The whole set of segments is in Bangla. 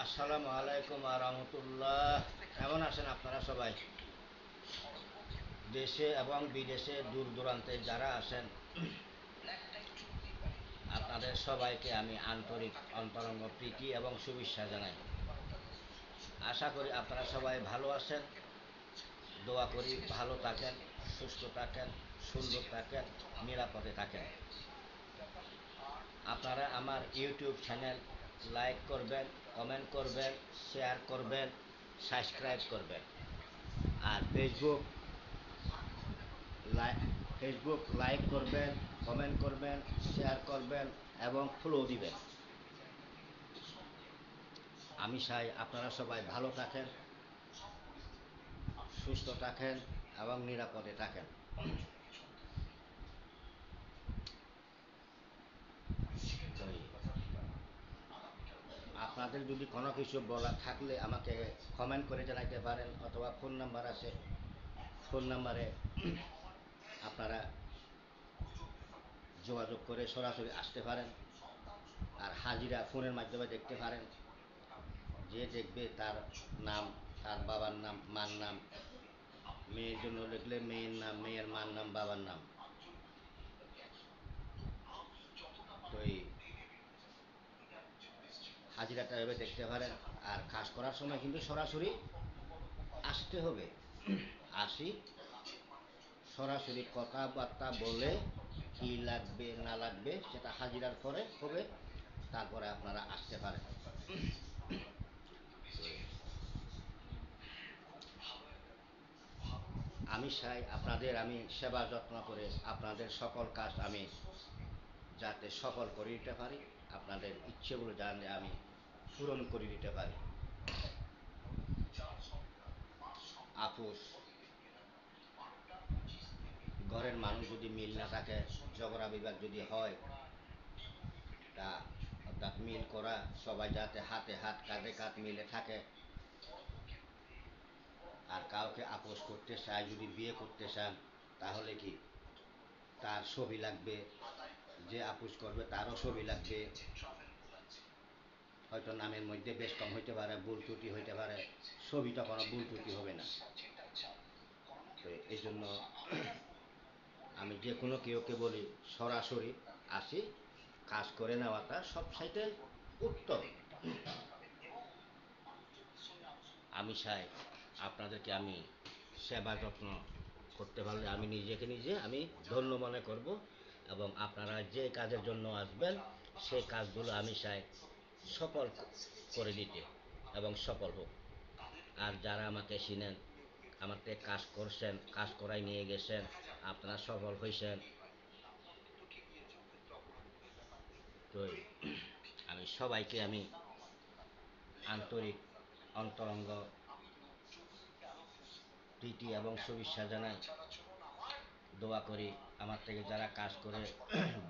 আসসালামু আলাইকুম রহমতুল্লাহ। কেমন আছেন আপনারা সবাই? দেশে এবং বিদেশে দূর দূরান্তে যারা আছেন, আপনাদের সবাইকে আমি আন্তরিক অন্তরঙ্গ প্রীতি এবং শুভেচ্ছা জানাই। আশা করি আপনারা সবাই ভালো আছেন। দোয়া করি ভালো থাকেন, সুস্থ থাকেন, সুন্দর থাকেন, নিরাপদে থাকেন। আপনারা আমার ইউটিউব চ্যানেল লাইক করবেন, কমেন্ট করবেন, শেয়ার করবেন, সাবস্ক্রাইব করবেন। আর লাই ফেসবুক লাইক করবেন, কমেন্ট করবেন, শেয়ার করবেন এবং ফলো দিবেন। আমি চাই আপনারা সবাই ভালো থাকেন, সুস্থ থাকেন এবং নিরাপদে থাকেন। তো আপনাদের যদি কোনো কিছু বলা থাকলে আমাকে কমেন্ট করে জানাইতে পারেন, অথবা ফোন নাম্বার আছে, ফোন নাম্বারে আপনারা যোগাযোগ করে সরাসরি আসতে পারেন। আর হাজিরা ফোনের মাধ্যমে দেখতে পারেন। যে দেখবে তার নাম, তার বাবার নাম, মার নাম, মেয়ের জন্য লিখলে মেয়ের নাম, মেয়ের মার নাম, বাবার নাম। তো এই হাজিরাটা এভাবে দেখতে পারেন। আর কাজ করার সময় কিন্তু সরাসরি আসতে হবে। আসি, সরাসরি কথাবার্তা বলে কি লাগবে না লাগবে সেটা হাজিরার পরে হবে। তারপরে আপনারা আসতে পারেন। আমি চাই আপনাদের আমি সেবা যত্ন করে আপনাদের সকল কাজ আমি যাতে সফল করে দিতে পারি, আপনাদের ইচ্ছেগুলো জানলে আমি পূরণ করে দিতে পারি। আপোষ, ঘরের মানুষ যদি মিল না থাকে, ঝগড়া বিবাদ যদি হয়, তা অর্থাৎ মিল করা, সবাই যাতে হাতে হাত কাঁধে কাঁধ মিলে থাকে। আর কাউকে আপোষ করতে চায়, যদি বিয়ে করতে চান, তাহলে কি তার ছবি লাগবে, যে আপোষ করবে তারও ছবি লাগবে। হয়তো নামের মধ্যে বেশ কম হইতে পারে, ভুল ত্রুটি হইতে পারে, ছবিটা কোনো ভুল ত্রুটি হবে না। তো এই জন্য আমি যে কোনো কেউকে বলি সরাসরি আসি, কাজ করে নেওয়াটা সব সাইতে উত্তম। আমি চাই আপনাদেরকে আমি সেবা যত্ন করতে পারলে আমি নিজেকে নিজে আমি ধন্য মনে করব। এবং আপনারা যে কাজের জন্য আসবেন সেই কাজগুলো আমি চাই সফল করে দিতে, এবং সফল হোক। আর যারা আমাকে চিনেন, আমাকে কাজ করছেন, কাজ করাই নিয়ে গেছেন, আপনারা সফল হয়েছেন, তো আমি সবাইকে আমি আন্তরিক অন্তরঙ্গ প্রীতি এবং শুভেচ্ছা জানাই। দোয়া করি আমার থেকে যারা কাজ করে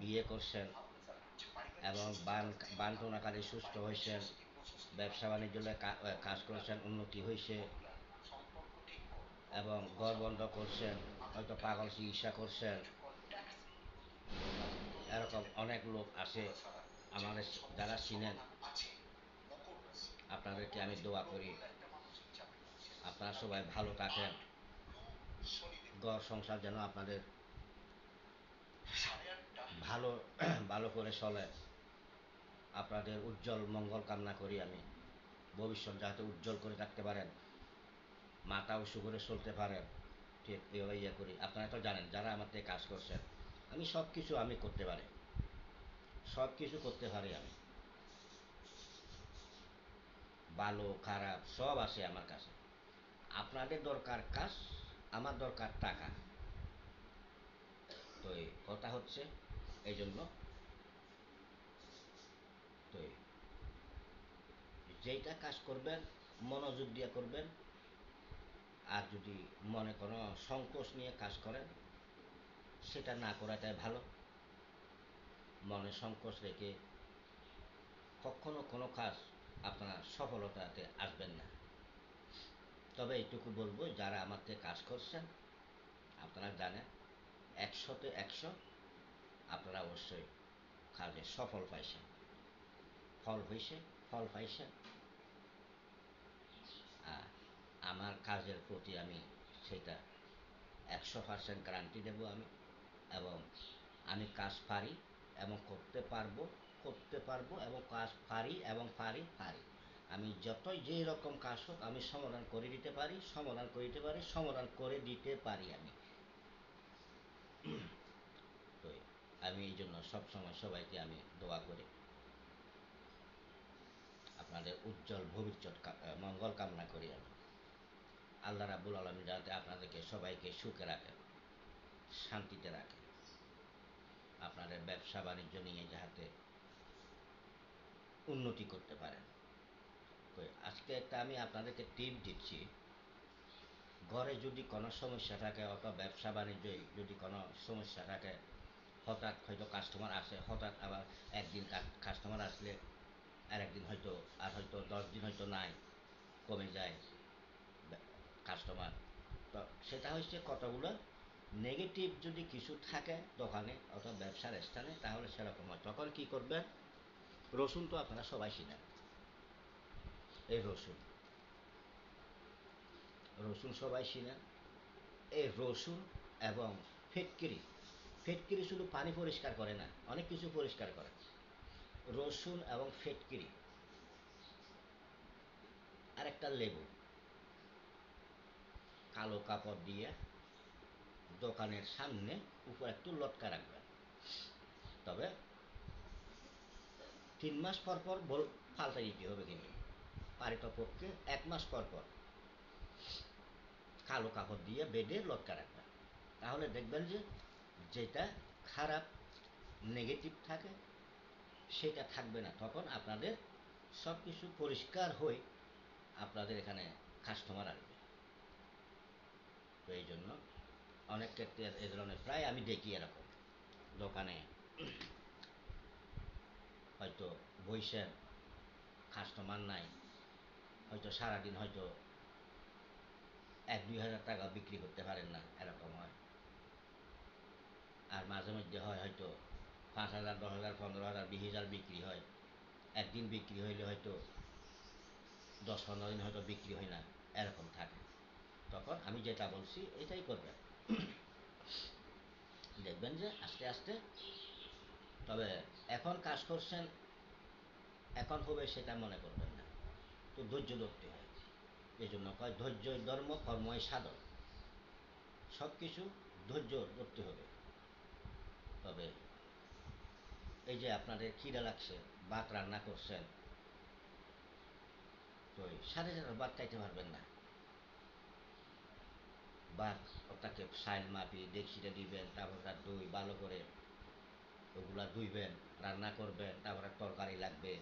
বিয়ে করছেন এবং বানটনাকারী সুস্থ হয়েছেন, ব্যবসা বাণিজ্য কাজ করেছেন, উন্নতি হয়েছে, এবং ঘর বন্ধ করছেন, হয়তো পাগল চিকিৎসা করছেন, এরকম অনেক লোক আছে আমাদের যারা চিনেন। আপনাদেরকে আমি দোয়া করি আপনারা সবাই ভালো থাকেন, ঘর সংসার যেন আপনাদের ভালো ভালো করে চলে। আপনাদের উজ্জ্বল মঙ্গল কামনা করি আমি। ভবিষ্যৎ যাতে উজ্জ্বল করে রাখতে পারেন, মাথা উঁচু করে চলতে পারেন। ঠিক এভাবে ইয়ে করি। আপনারা তো জানেন যারা আমার থেকে কাজ করছেন, আমি সব কিছু আমি করতে পারি, সব কিছু করতে পারি আমি। ভালো খারাপ সব আছে আমার কাছে। আপনাদের দরকার কাজ, আমার দরকার টাকা। তো এই কথা হচ্ছে এই জন্য, তো যেইটা কাজ করবেন মনোযোগ দিয়ে করবেন। আর যদি মনে কোনো সংকোচ নিয়ে কাজ করেন, সেটা না করাটাই ভালো। মনে সংকোচ রেখে কখনো কোনো কাজ আপনারা সফলতাতে আসবেন না। তবে এইটুকু বলবো, যারা আমার থেকে কাজ করছেন আপনারা জানেন 100-তে 100 আপনারা অবশ্যই কাজে সফল পাইছেন, ফল হয়েছে, ফল পাইছেন। আমার কাজের প্রতি আমি সেটা 100% গ্যারান্টি দেব আমি। এবং আমি কাজ পারি এবং করতে পারবো এবং কাজ পারি এবং পারি। আমি যতই যেই রকম কাজ হোক আমি সমাধান করে দিতে পারি আমি। তো আমি এই জন্য সবসময় সবাইকে আমি দোয়া করি, আপনাদের উজ্জ্বল ভবিষ্যৎ মঙ্গল কামনা করি আমি। আল্লাহ রাব্বুল আলামিন যাতে আপনাদেরকে সবাইকে সুখে রাখেন, শান্তিতে রাখেন, আপনাদের ব্যবসা বাণিজ্য নিয়ে যাতে উন্নতি করতে পারেন। তো আজকে একটা আমি আপনাদেরকে টিপ দিচ্ছি, ঘরে যদি কোনো সমস্যা থাকে অথবা ব্যবসা বাণিজ্যে যদি কোনো সমস্যা থাকে, হঠাৎ হয়তো কাস্টমার আসে, হঠাৎ আবার একদিন কাস্টমার আসলে আর একদিন হয়তো, আর হয়তো 10 দিন হয়তো নাই, কমে যায় কাস্টমার। তো সেটা হচ্ছে কতগুলো নেগেটিভ যদি কিছু থাকে দোকানে অথবা ব্যবসার স্থানে, তাহলে সেরকম হয়। তখন কি করবেন? রসুন তো আপনারা সবাই চিনেন, এই রসুন সবাই চিনেন। এই রসুন এবং ফিটকিরি, ফিটকিরি শুধু পানি পরিষ্কার করে না, অনেক কিছু পরিষ্কার করে। রসুন এবং ফিটকিরি আর একটা লেবু, কালো কাপড় দিয়ে দোকানের সামনে উপর একটু লটকা রাখবেন। তবে 3 মাস পর পর পাল্টা দিতে হবে, কিন্তু পারিতপক্ষে 1 মাস পর পর কালো কাপড় দিয়ে বেঁধে লটকা রাখবেন। তাহলে দেখবেন যে যেটা খারাপ নেগেটিভ থাকে সেটা থাকবে না। তখন আপনাদের সব কিছু পরিষ্কার হয়ে আপনাদের এখানে কাস্টমার আসবে। তো এই জন্য অনেক ক্ষেত্রে এ ধরনের প্রায় আমি দেখি এরকম দোকানে হয়তো বইসেন, কাস্টমার নাই, হয়তো সারাদিন হয়তো 1-2 হাজার টাকা বিক্রি করতে পারেন না, এরকম হয়। আর মাঝে মধ্যে হয় হয়তো 5,000, 10,000, 15,000, 20,000 বিক্রি হয়। একদিন বিক্রি হইলে হয়তো 10-15 দিন হয়তো বিক্রি হয় না, এরকম থাকে। তখন আমি যেটা বলছি এটাই করবেন, দেখবেন যে আস্তে আস্তে। তবে এখন কাজ করছেন, এখন হবে সেটা মনে করবেন না, তো ধৈর্য ধরতে হয়। এই জন্য কয় ধৈর্যই ধর্ম কর্মই সাধন, সব কিছু ধৈর্য ধরতে হবে। তবে এই যে আপনাদের খিদা লাগছে, ভাত রান্না করছেন, তো সাথে সাথে ভাত খাইতে পারবেন না। ভাত ওটাকে সাইল মাপি ডেকচিটা দিবেন, তারপর তার দই ভালো করে ওগুলা ধুইবেন, রান্না করবেন, তারপরে তরকারি লাগবে,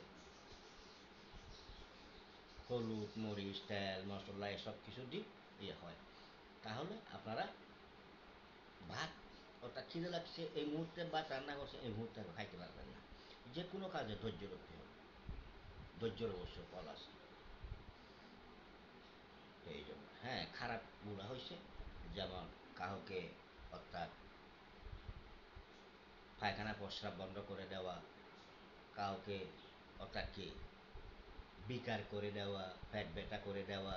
হলুদ মরিচ তেল মশলা এসব কিছু দিয়ে ইয়ে হয়। তাহলে আপনারা ভাত, অর্থাৎ খিদে লাগছে এই মুহূর্তে ভাত রান্না করছে এই মুহূর্তে খাইতে পারবেন না। যে কোনো কাজে ধৈর্য রাখতে হবে, ধৈর্যের অবশ্য ফল আছে। তো এই জন্য হ্যাঁ, খারাপগুলো হয়েছে যেমন কাউকে অর্থাৎ পায়খানা প্রস্রাব বন্ধ করে দেওয়া, কাউকে অর্থাৎ কি বিকার করে দেওয়া, পেট ব্যথা করে দেওয়া,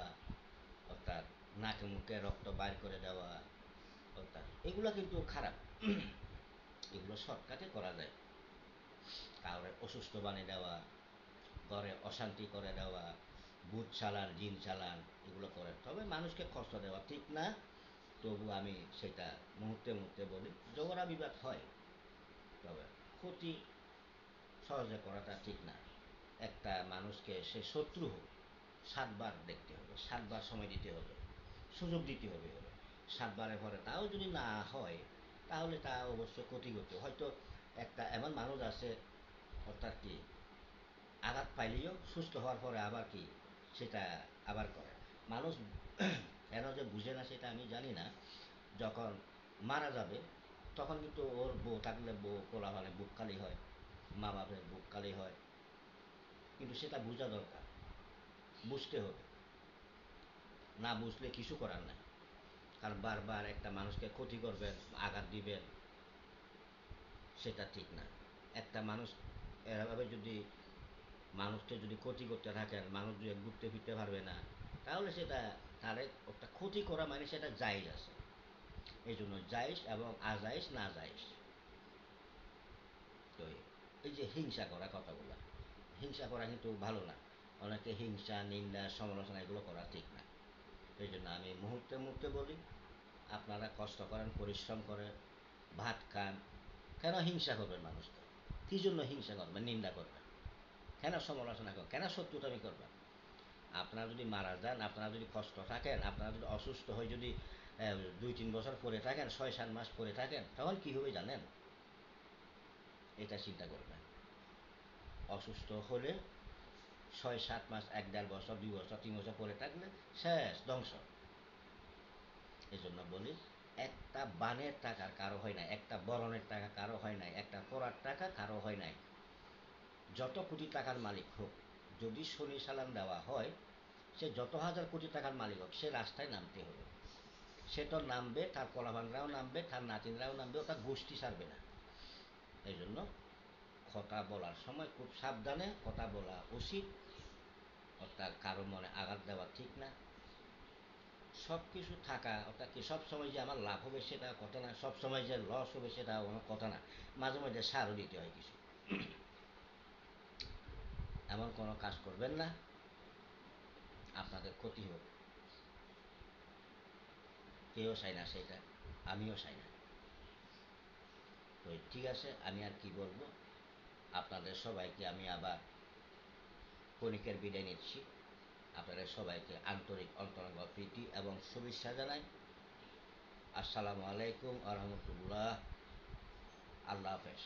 অর্থাৎ নাকে মুখে রক্ত বাইর করে দেওয়া, অর্থাৎ এগুলো কিন্তু খারাপ। এগুলো শর্টকাটে করা যায়। কাউরে অসুস্থ বানিয়ে দেওয়া, ঘরে অশান্তি করে দেওয়া, ভূত চালান জিন চালান, এগুলো করে। তবে মানুষকে কষ্ট দেওয়া ঠিক না। তবু আমি সেটা মুহূর্তে মুহূর্তে বলি, ঝগড়া বিবাদ হয়, তবে ক্ষতি সহজে করাটা ঠিক না। একটা মানুষকে সে শত্রু হোক, 7 বার দেখতে হবে, 7 বার সময় দিতে হবে, সুযোগ দিতে হবে। 7 বারের পরে তাও যদি না হয়, তাহলে তা অবশ্য ক্ষতি করতে হয়তো। একটা এমন মানুষ আছে অর্থাৎ কি আঘাত পাইলেও সুস্থ হওয়ার পরে আবার কি সেটা আবার করে। মানুষ কেন যে বুঝে না সেটা আমি জানি না। যখন মারা যাবে তখন কিন্তু ওর বউ থাকলে বউ পোলা মানে বুক খালি হয়, মা বাপের বুক খালি হয়, কিন্তু সেটা বোঝা দরকার, বুঝতে হবে। না বুঝলে কিছু করার নাই। কারণ বারবার একটা মানুষকে ক্ষতি করবেন, আঘাত দিবেন, সেটা ঠিক না। একটা মানুষ এভাবে যদি মানুষকে যদি ক্ষতি করতে থাকেন, মানুষ যদি ঘুরতে ফিরতে পারবে না, তাহলে সেটা তারে একটা ক্ষতি করা মানে সেটা জায়েজ আছে। এই জন্য জায়েজ এবং আজায়েজ না জায়েজ। তো এই যে হিংসা করা কথাগুলো, হিংসা করা কিন্তু ভালো না। অনেকে হিংসা, নিন্দা, সমালোচনা এগুলো করা ঠিক না। এই জন্য আমি মুহূর্তে মুহূর্তে বলি, আপনারা কষ্ট করেন, পরিশ্রম করেন, ভাত খান, কেন হিংসা করবেন মানুষকে? কী জন্য হিংসা করবেন, নিন্দা করবেন, কেন সমালোচনা করবেন, কেন শত্রুতামি করবেন? আপনারা যদি মারা যান, আপনারা যদি কষ্ট থাকেন, আপনারা যদি অসুস্থ হয়ে যদি 2-3 বছর পরে থাকেন, 6-7 মাস পরে থাকেন, তখন কী হবে জানেন? এটা চিন্তা করবেন। অসুস্থ হলে 6-7 মাস, 1-1.5 বছর, 2 বছর, 3 বছর পরে থাকলে শেষ, ধ্বংস। এই জন্য বলি, একটা বানের টাকা কারো হয় নাই, একটা বরণের টাকা কারো হয় নাই, একটা পড়ার টাকা কারো হয় নাই। যত কোটি টাকার মালিক হোক, যদি শনি সালাম দেওয়া হয়, সে যত হাজার কোটি টাকার মালিক হোক, সে রাস্তায় নামতে হবে। সে তো নামবে, তার পোলাপানরাও নামবে, তার নাতিনরাও নামবে, ওটা গোষ্ঠী ছাড়বে না। এই জন্য কথা বলার সময় খুব সাবধানে কথা বলা উচিত। অর্থাৎ কারো মনে আঘাত দেওয়া ঠিক না। সব কিছু থাকা অর্থাৎ কি সব সময় যে আমার লাভ হবে সেটা কথা না, সব সময় যে লস হবে সেটা আমার কথা না। মাঝে মাঝে সারও দিতে হয় কিছু। এমন কোনো কাজ করবেন না আপনাদের ক্ষতি হোক। কেউ চায় না সেটা, আমিও চাই না। তো ঠিক আছে, আমি আর কি বলবো। আপনাদের সবাইকে আমি আবার ক্ষণিকের বিদায় নিচ্ছি। আপনাদের সবাইকে আন্তরিক অন্তরঙ্গ প্রীতি এবং শুভেচ্ছা জানাই। আসসালামু আলাইকুম আ রহমতুল্লাহ। আল্লাহ হাফেজ।